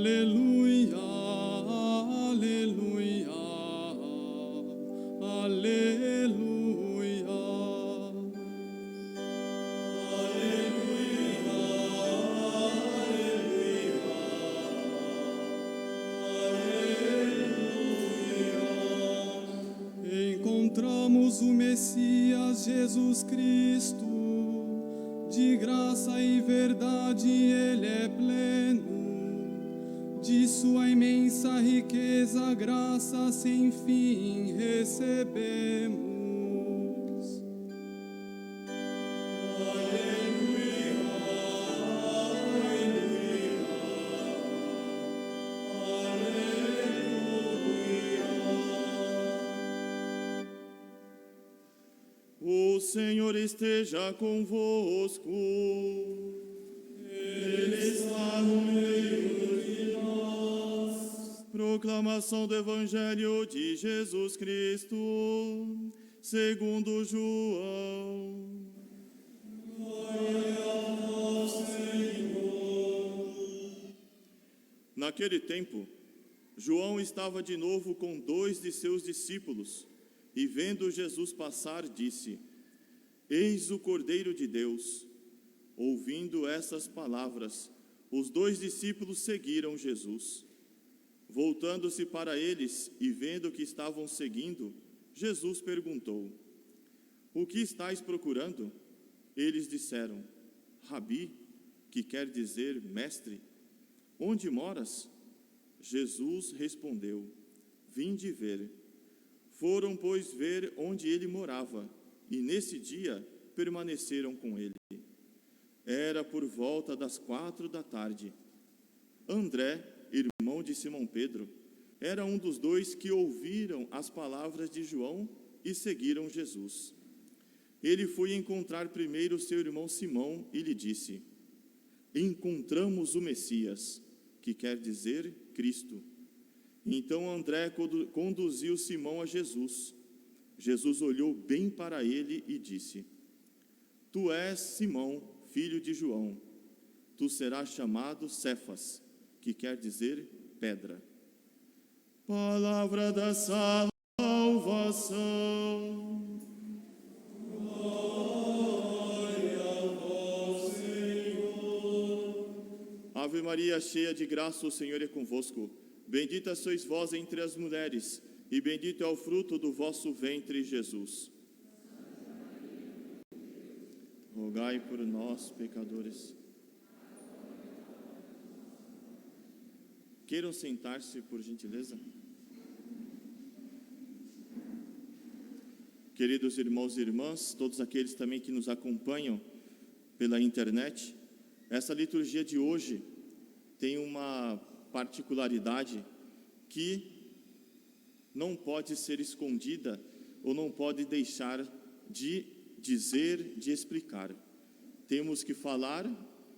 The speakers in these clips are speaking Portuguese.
Aleluia, aleluia, aleluia. Encontramos o Messias Jesus Cristo, de graça e verdade Ele é pleno, de sua imensa riqueza, graça sem fim recebemos. O Senhor esteja convosco. Ele está no meio de nós. Proclamação do Evangelho de Jesus Cristo, segundo João. Glória a vós, Senhor. Naquele tempo, João estava de novo com 2 de seus discípulos. E vendo Jesus passar, disse: Eis o Cordeiro de Deus. Ouvindo essas palavras, os 2 discípulos seguiram Jesus. Voltando-se para eles e vendo que estavam seguindo, Jesus perguntou: O que estáis procurando? Eles disseram: Rabi, que quer dizer mestre, onde moras? Jesus respondeu: Vinde ver. Foram, pois, ver onde ele morava, e nesse dia permaneceram com ele. Era por volta das 4 da tarde. André, irmão de Simão Pedro, era um dos 2 que ouviram as palavras de João e seguiram Jesus. Ele foi encontrar primeiro seu irmão Simão e lhe disse: Encontramos o Messias, que quer dizer Cristo. Então André conduziu Simão a Jesus. Jesus olhou bem para ele e disse: Tu és Simão, filho de João. Tu serás chamado Cefas, que quer dizer pedra. Palavra da salvação. Glória a vós, Senhor. Ave Maria, cheia de graça, o Senhor é convosco. Bendita sois vós entre as mulheres, e bendito é o fruto do vosso ventre, Jesus. Rogai por nós, pecadores. Queiram sentar-se, por gentileza. Queridos irmãos e irmãs, todos aqueles também que nos acompanham pela internet, essa liturgia de hoje tem uma particularidade que não pode ser escondida ou não pode deixar de dizer, de explicar. Temos que falar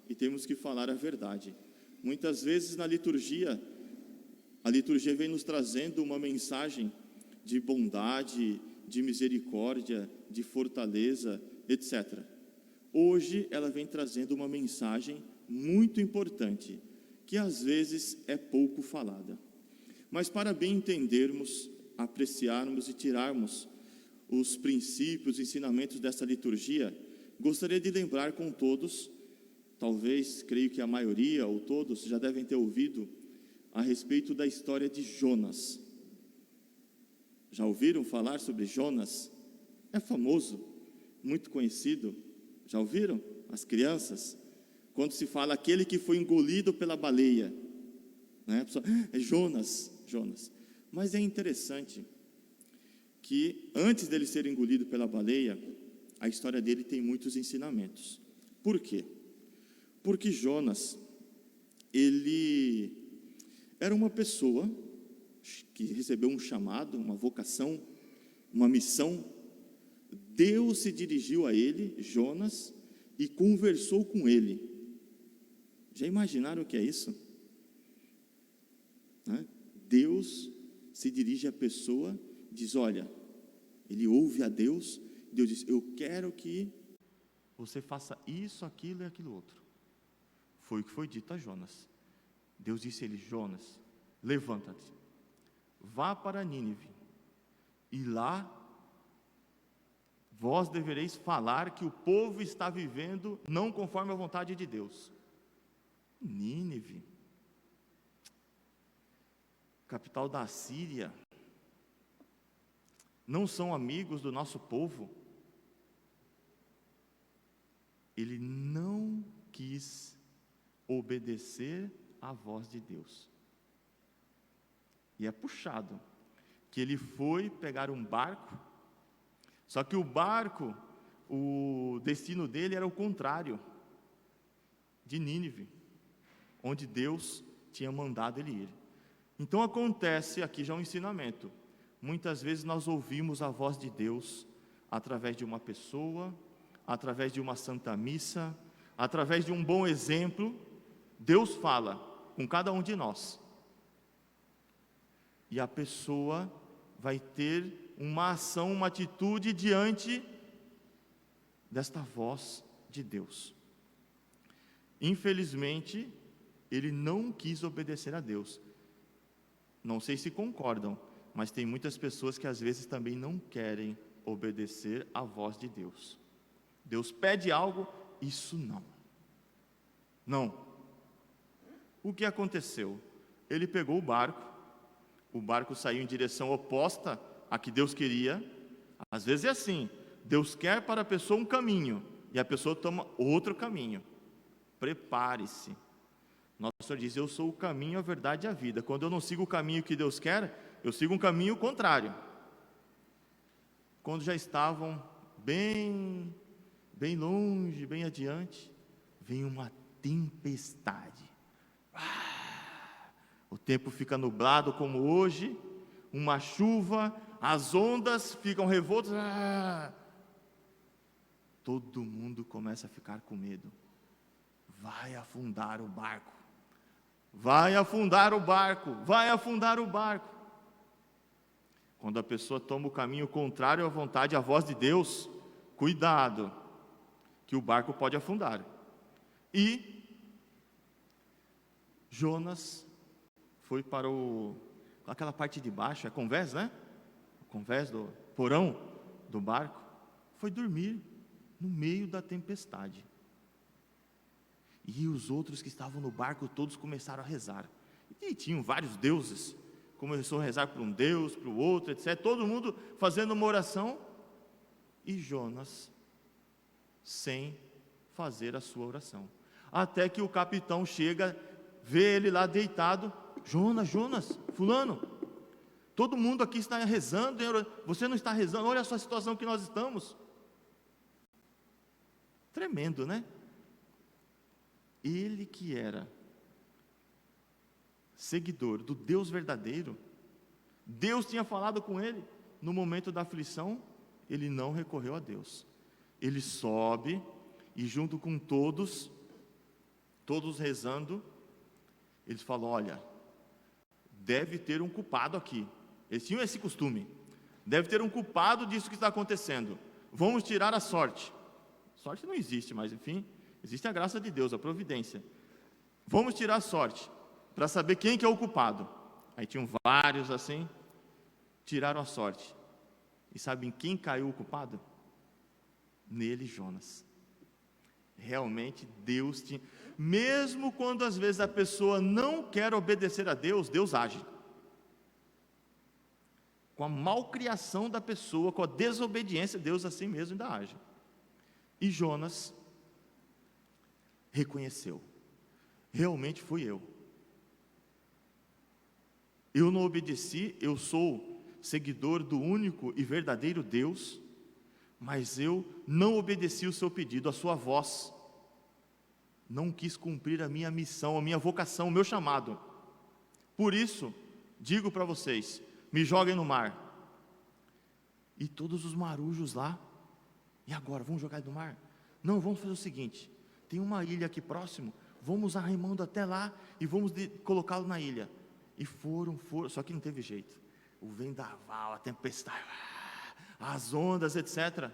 e temos que falar a verdade. Muitas vezes na liturgia, a liturgia vem nos trazendo uma mensagem de bondade, de misericórdia, de fortaleza, etc. Hoje ela vem trazendo uma mensagem muito importante, que às vezes é pouco falada. Mas para bem entendermos, apreciarmos e tirarmos os princípios e ensinamentos dessa liturgia, gostaria de lembrar com todos, talvez, creio que a maioria ou todos já devem ter ouvido a respeito da história de Jonas. Já ouviram falar sobre Jonas? É famoso, muito conhecido. Já ouviram? As crianças? Quando se fala aquele que foi engolido pela baleia, né? A pessoa, é Jonas. Mas é interessante que antes dele ser engolido pela baleia, a história dele tem muitos ensinamentos. Por quê? Porque Jonas, ele era uma pessoa que recebeu um chamado, uma vocação, uma missão. Deus se dirigiu a ele, Jonas, e conversou com ele. Já imaginaram o que é isso? Deus se dirige à pessoa, diz: olha, ele ouve a Deus, Deus diz: eu quero que você faça isso, aquilo e aquilo outro. Foi o que foi dito a Jonas. Deus disse a ele: Jonas, levanta-te, vá para Nínive, e lá vós devereis falar que o povo está vivendo não conforme a vontade de Deus. Nínive, capital da Síria, não são amigos do nosso povo? Ele não quis obedecer à voz de Deus. E é puxado que ele foi pegar um barco, só que o barco, o destino dele era o contrário de Nínive, onde Deus tinha mandado ele ir. Então acontece aqui já um ensinamento. Muitas vezes nós ouvimos a voz de Deus através de uma pessoa, através de uma santa missa, através de um bom exemplo. Deus fala com cada um de nós, e a pessoa vai ter uma ação, uma atitude diante desta voz de Deus. Infelizmente, ele não quis obedecer a Deus. Não sei se concordam, mas tem muitas pessoas que às vezes também não querem obedecer à voz de Deus. Deus pede algo, isso não. Não. O que aconteceu? Ele pegou o barco saiu em direção oposta à que Deus queria. Às vezes é assim, Deus quer para a pessoa um caminho, e a pessoa toma outro caminho. Prepare-se. Nosso Senhor diz: eu sou o caminho, a verdade e a vida. Quando eu não sigo o caminho que Deus quer, eu sigo um caminho contrário. Quando já estavam bem longe, bem adiante, vem uma tempestade. O tempo fica nublado como hoje, uma chuva, as ondas ficam revoltas. Todo mundo começa a ficar com medo. Vai afundar o barco. Vai afundar o barco. Vai afundar o barco. Quando a pessoa toma o caminho contrário à vontade, à voz de Deus, cuidado, que o barco pode afundar. E Jonas foi para aquela parte de baixo, é convés, né? O convés do porão do barco, foi dormir no meio da tempestade. E os outros que estavam no barco, todos começaram a rezar. E tinham vários deuses. Começou a rezar para um deus, para o outro, etc. Todo mundo fazendo uma oração. E Jonas, sem fazer a sua oração. Até que o capitão chega, vê ele lá deitado. Jonas, fulano, todo mundo aqui está rezando, você não está rezando, olha só a situação que nós estamos. Tremendo, né? Ele que era seguidor do Deus verdadeiro, Deus tinha falado com ele, no momento da aflição, ele não recorreu a Deus. Ele sobe, e junto com todos rezando, eles falam: olha, deve ter um culpado aqui. Eles tinham esse costume. Deve ter um culpado disso que está acontecendo. Vamos tirar a sorte. Sorte não existe, mas enfim, existe a graça de Deus, a providência. Vamos tirar a sorte, para saber quem que é o culpado. Aí tinham vários assim, tiraram a sorte. E sabem quem caiu o culpado? Nele, Jonas. Realmente Deus tinha... Mesmo quando às vezes a pessoa não quer obedecer a Deus, Deus age. Com a malcriação da pessoa, com a desobediência, Deus assim mesmo ainda age. E Jonas reconheceu: realmente fui eu. Eu não obedeci, eu sou seguidor do único e verdadeiro Deus, mas eu não obedeci o seu pedido, a sua voz. Não quis cumprir a minha missão, a minha vocação, o meu chamado. Por isso, digo para vocês: me joguem no mar. E todos os marujos lá: e agora, vamos jogar no mar? Não, vamos fazer o seguinte: tem uma ilha aqui próximo, vamos arremando até lá e vamos colocá-lo na ilha. E foram, só que não teve jeito. O vendaval, a tempestade, as ondas, etc.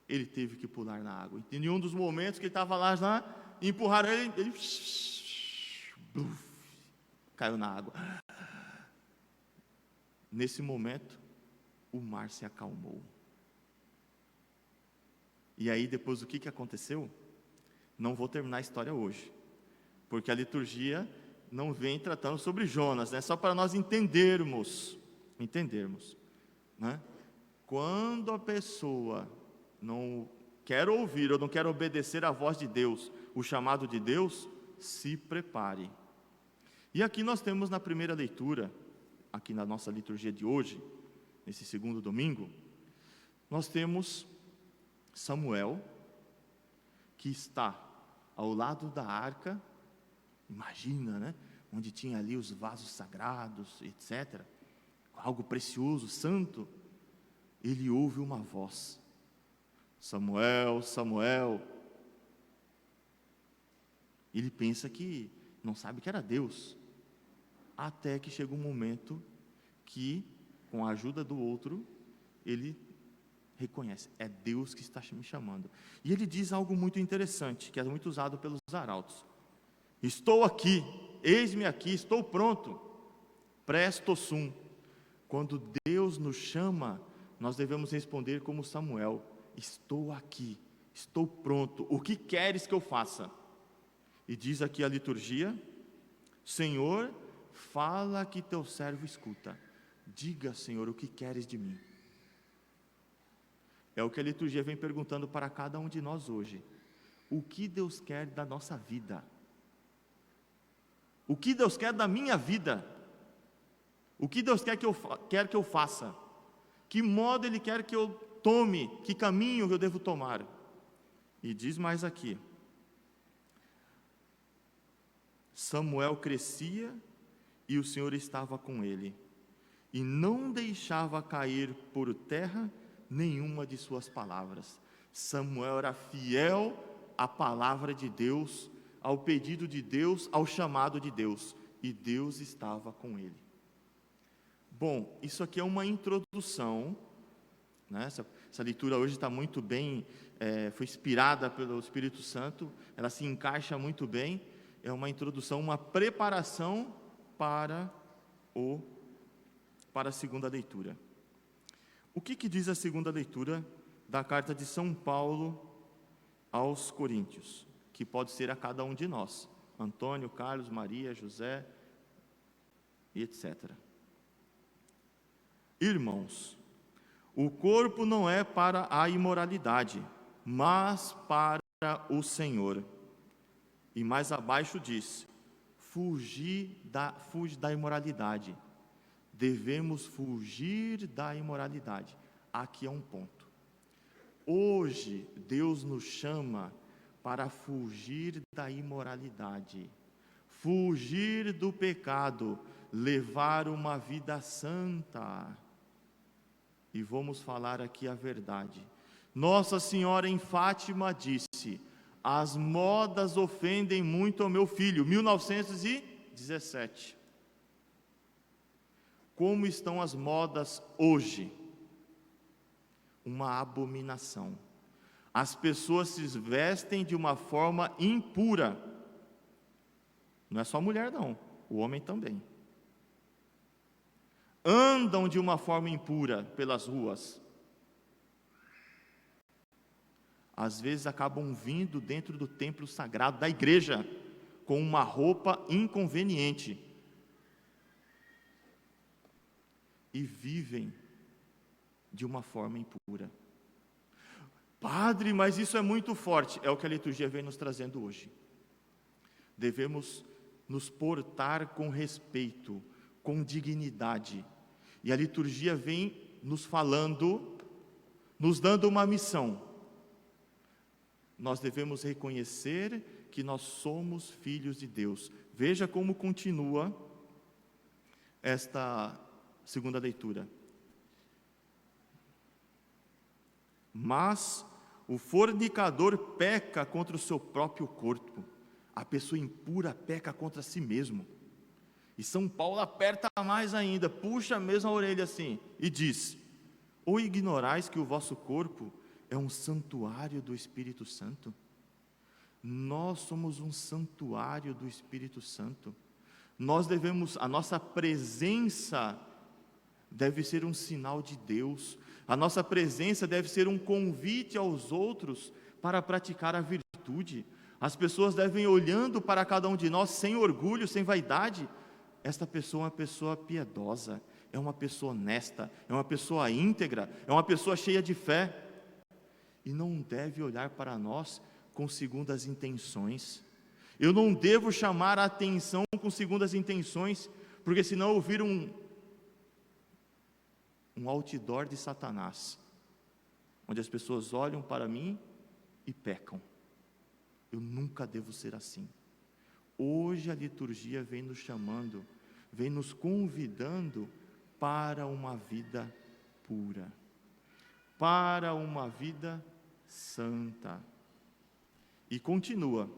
Ele teve que pular na água. E em um dos momentos que ele estava lá, empurraram ele Buf, caiu na água. Nesse momento, o mar se acalmou. E aí depois o que aconteceu? Não vou terminar a história hoje, porque a liturgia não vem tratando sobre Jonas, né? Só para nós entendermos, né? Quando a pessoa não quer ouvir ou não quer obedecer à voz de Deus, o chamado de Deus, se prepare. E aqui nós temos na primeira leitura, aqui na nossa liturgia de hoje, nesse segundo domingo, nós temos Samuel, que está ao lado da arca, imagina, né? Onde tinha ali os vasos sagrados, etc. Algo precioso, santo. Ele ouve uma voz: Samuel, Samuel. Ele pensa que não sabe que era Deus, até que chega um momento que, com a ajuda do outro, ele reconhece, é Deus que está me chamando. E ele diz algo muito interessante, que é muito usado pelos arautos: estou aqui, eis-me aqui, estou pronto, presto sum. Quando Deus nos chama, nós devemos responder como Samuel: estou aqui, estou pronto, o que queres que eu faça? E diz aqui a liturgia: Senhor, fala que teu servo escuta. Diga, Senhor, o que queres de mim? É o que a liturgia vem perguntando para cada um de nós hoje. O que Deus quer da nossa vida? O que Deus quer da minha vida? O que Deus quer que eu faça? Que modo Ele quer que eu tome? Que caminho eu devo tomar? E diz mais aqui: Samuel crescia e o Senhor estava com ele, e não deixava cair por terra nenhuma de suas palavras. Samuel era fiel à palavra de Deus, ao pedido de Deus, ao chamado de Deus, e Deus estava com ele. Bom, isso aqui é uma introdução, né? Essa leitura hoje está muito bem, foi inspirada pelo Espírito Santo, ela se encaixa muito bem. É uma introdução, uma preparação para a segunda leitura. O que diz a segunda leitura da carta de São Paulo aos Coríntios, que pode ser a cada um de nós, Antônio, Carlos, Maria, José, e etc. Irmãos, o corpo não é para a imoralidade, mas para o Senhor. E mais abaixo diz: fuge da imoralidade. Devemos fugir da imoralidade. Aqui é um ponto. Hoje, Deus nos chama para fugir da imoralidade, fugir do pecado, levar uma vida santa. E vamos falar aqui a verdade. Nossa Senhora em Fátima disse: as modas ofendem muito ao meu filho, 1917. Como estão as modas hoje? Uma abominação. As pessoas se vestem de uma forma impura. Não é só a mulher não, o homem também. Andam de uma forma impura pelas ruas. Às vezes acabam vindo dentro do templo sagrado da igreja com uma roupa inconveniente e vivem de uma forma impura. Padre, mas isso é muito forte. É o que a liturgia vem nos trazendo hoje. Devemos nos portar com respeito, com dignidade. E a liturgia vem nos falando, nos dando uma missão. Nós devemos reconhecer que nós somos filhos de Deus. Veja como continua esta segunda leitura. Mas o fornicador peca contra o seu próprio corpo. A pessoa impura peca contra si mesmo. E São Paulo aperta mais ainda, puxa mesmo a orelha assim, e diz: ou ignorais que o vosso corpo é um santuário do Espírito Santo? Nós somos um santuário do Espírito Santo. A nossa presença deve ser um sinal de Deus. A nossa presença deve ser um convite aos outros para praticar a virtude. As pessoas devem, olhando para cada um de nós, sem orgulho, sem vaidade, esta pessoa é uma pessoa piedosa, é uma pessoa honesta, é uma pessoa íntegra, é uma pessoa cheia de fé. E não deve olhar para nós com segundas intenções. Eu não devo chamar a atenção com segundas intenções, porque senão eu viro um outdoor de Satanás, onde as pessoas olham para mim e pecam. Eu nunca devo ser assim. Hoje a liturgia vem nos chamando, vem nos convidando para uma vida pura, para uma vida santa. E continua.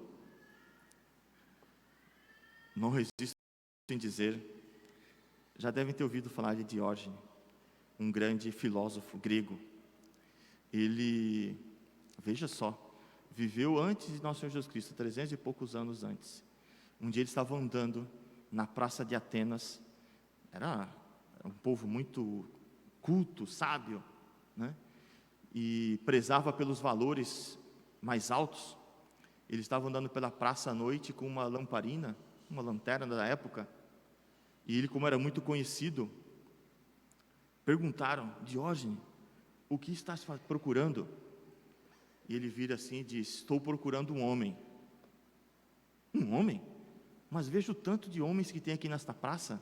Não resisto em dizer, já devem ter ouvido falar de Diógenes, um grande filósofo grego. Ele, veja só, viveu antes de nosso Senhor Jesus Cristo, 300 e poucos anos antes. Um dia ele estava andando na praça de Atenas. Era um povo muito culto, sábio, né? E prezava pelos valores mais altos. Ele estava andando pela praça à noite com uma lamparina, uma lanterna da época, e ele, como era muito conhecido, perguntaram: Diógenes, o que estás procurando? E ele vira assim e diz: estou procurando um homem. Um homem? Mas vejo o tanto de homens que tem aqui nesta praça.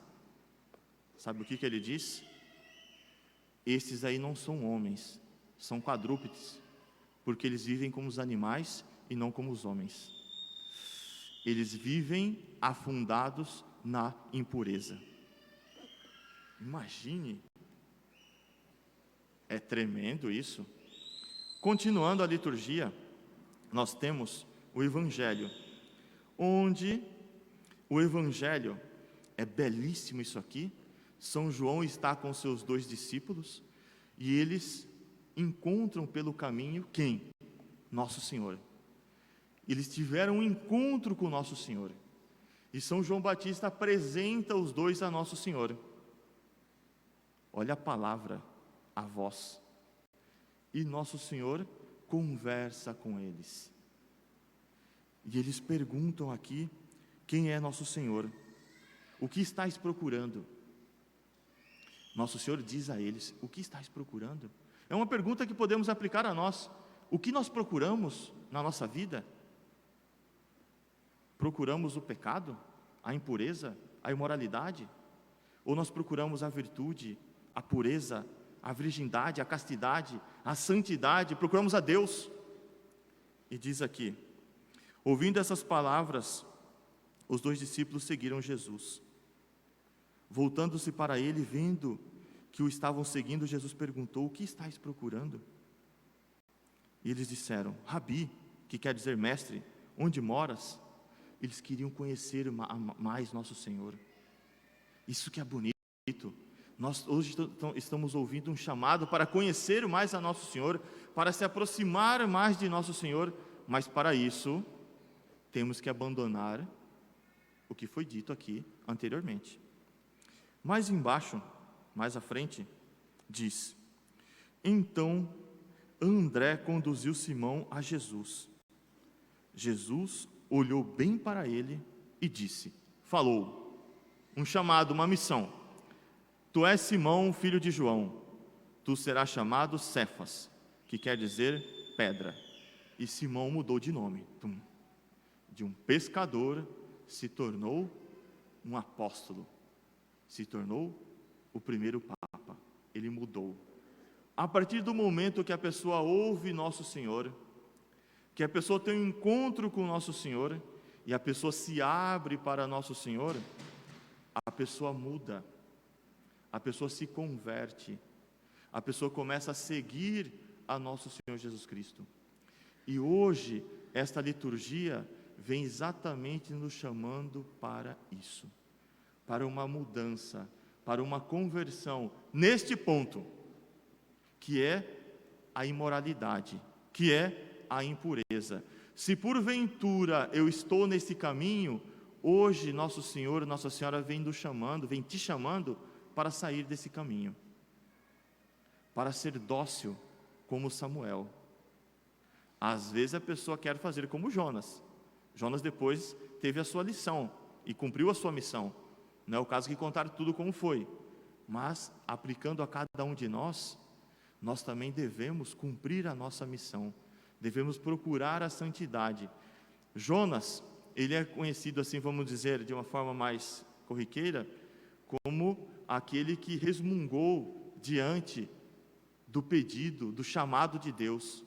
Sabe o que ele diz? Estes aí não são homens, são quadrúpedes, porque eles vivem como os animais e não como os homens. Eles vivem afundados na impureza. Imagine, é tremendo isso. Continuando a liturgia, nós temos o Evangelho, onde o Evangelho é belíssimo isso aqui. São João está com seus 2 discípulos e eles encontram pelo caminho quem? Nosso Senhor. Eles tiveram um encontro com Nosso Senhor. E São João Batista apresenta os 2 a Nosso Senhor. Olha a palavra, a voz. E Nosso Senhor conversa com eles. E eles perguntam aqui: quem é Nosso Senhor? O que estáis procurando? Nosso Senhor diz a eles: o que estáis procurando? É uma pergunta que podemos aplicar a nós. O que nós procuramos na nossa vida? Procuramos o pecado, a impureza, a imoralidade? Ou nós procuramos a virtude, a pureza, a virgindade, a castidade, a santidade? Procuramos a Deus. E diz aqui: ouvindo essas palavras, os 2 discípulos seguiram Jesus. Voltando-se para ele, vendo que o estavam seguindo, Jesus perguntou: o que estáis procurando? E eles disseram: Rabi, que quer dizer mestre, onde moras? Eles queriam conhecer mais Nosso Senhor. Isso que é bonito. Nós hoje estamos ouvindo um chamado para conhecer mais a Nosso Senhor, para se aproximar mais de Nosso Senhor, mas para isso temos que abandonar o que foi dito aqui anteriormente. Mais embaixo, mais à frente, diz: então André conduziu Simão a Jesus. Jesus olhou bem para ele e disse, falou, um chamado, uma missão: tu és Simão, filho de João, tu serás chamado Cefas, que quer dizer pedra. E Simão mudou de nome, de um pescador se tornou um apóstolo, se tornou o primeiro Papa. Ele mudou. A partir do momento que a pessoa ouve Nosso Senhor, que a pessoa tem um encontro com Nosso Senhor, e a pessoa se abre para Nosso Senhor, a pessoa muda, a pessoa se converte, a pessoa começa a seguir a Nosso Senhor Jesus Cristo. E hoje, esta liturgia vem exatamente nos chamando para isso, para uma mudança, para uma conversão, neste ponto, que é a imoralidade, que é a impureza. Se porventura eu estou nesse caminho, hoje Nosso Senhor, Nossa Senhora vem te chamando para sair desse caminho, para ser dócil como Samuel. Às vezes a pessoa quer fazer como Jonas. Jonas depois teve a sua lição e cumpriu a sua missão. Não é o caso de contar tudo como foi, mas aplicando a cada um de nós, nós também devemos cumprir a nossa missão, devemos procurar a santidade. Jonas, ele é conhecido assim, vamos dizer, de uma forma mais corriqueira, como aquele que resmungou diante do pedido, do chamado de Deus,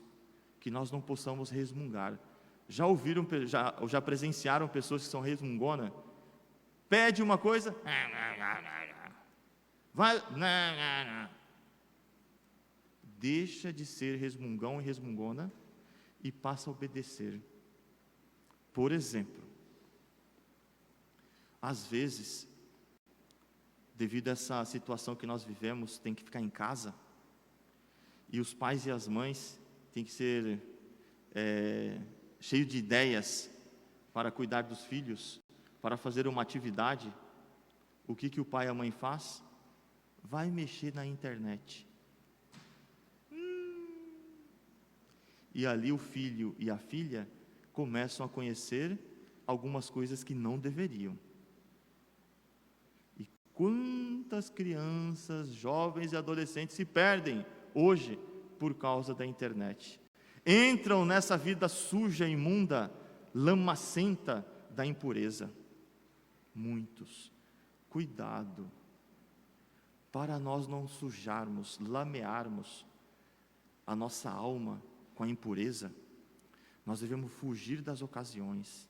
que nós não possamos resmungar. Já presenciaram pessoas que são resmungona? Pede uma coisa, vai, deixa de ser resmungão e resmungona e passa a obedecer. Por exemplo, às vezes, devido a essa situação que nós vivemos, tem que ficar em casa, e os pais e as mães têm que ser cheios de ideias para cuidar dos filhos, para fazer uma atividade. O que o pai e a mãe faz? Vai mexer na internet. E ali o filho e a filha começam a conhecer algumas coisas que não deveriam. E quantas crianças, jovens e adolescentes se perdem hoje por causa da internet? Entram nessa vida suja, imunda, lamacenta da impureza. Muitos. Cuidado, para nós não sujarmos, lamearmos a nossa alma com a impureza, nós devemos fugir das ocasiões,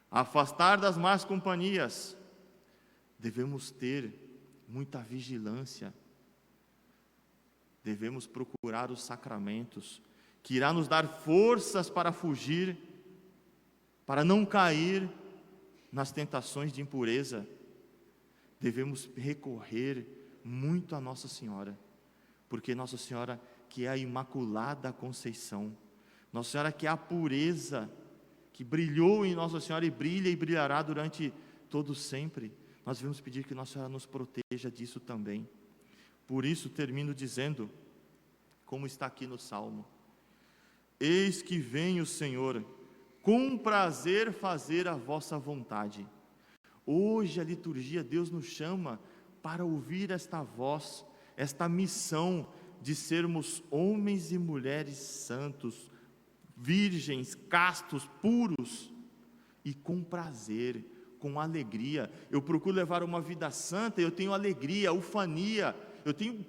afastar das más companhias, devemos ter muita vigilância, devemos procurar os sacramentos, que irá nos dar forças para fugir, para não cair nas tentações de impureza. Devemos recorrer muito a Nossa Senhora, porque Nossa Senhora que é a Imaculada Conceição, Nossa Senhora que é a pureza, que brilhou em Nossa Senhora e brilha e brilhará durante todo sempre, nós devemos pedir que Nossa Senhora nos proteja disso também. Por isso termino dizendo, como está aqui no Salmo: eis que vem o Senhor, com prazer fazer a vossa vontade. Hoje a liturgia, Deus nos chama para ouvir esta voz, esta missão de sermos homens e mulheres santos, virgens, castos, puros, e com prazer, com alegria. Eu procuro levar uma vida santa, eu tenho alegria, ufania, eu tenho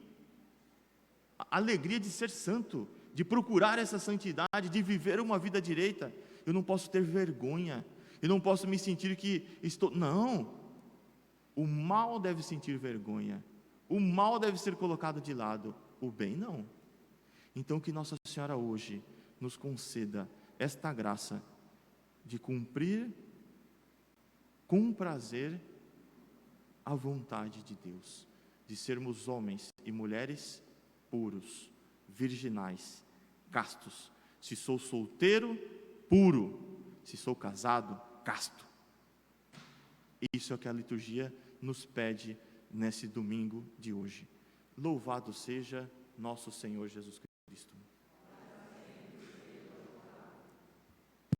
a alegria de ser santo, de procurar essa santidade, de viver uma vida direita. Eu não posso ter vergonha, eu não posso me sentir que estou... Não, o mal deve sentir vergonha, o mal deve ser colocado de lado, o bem não. Então que Nossa Senhora hoje nos conceda esta graça de cumprir com prazer a vontade de Deus, de sermos homens e mulheres puros, virginais, castos. Se sou solteiro, puro; se sou casado, casto. Isso é o que a liturgia nos pede nesse domingo de hoje. Louvado seja nosso Senhor Jesus Cristo.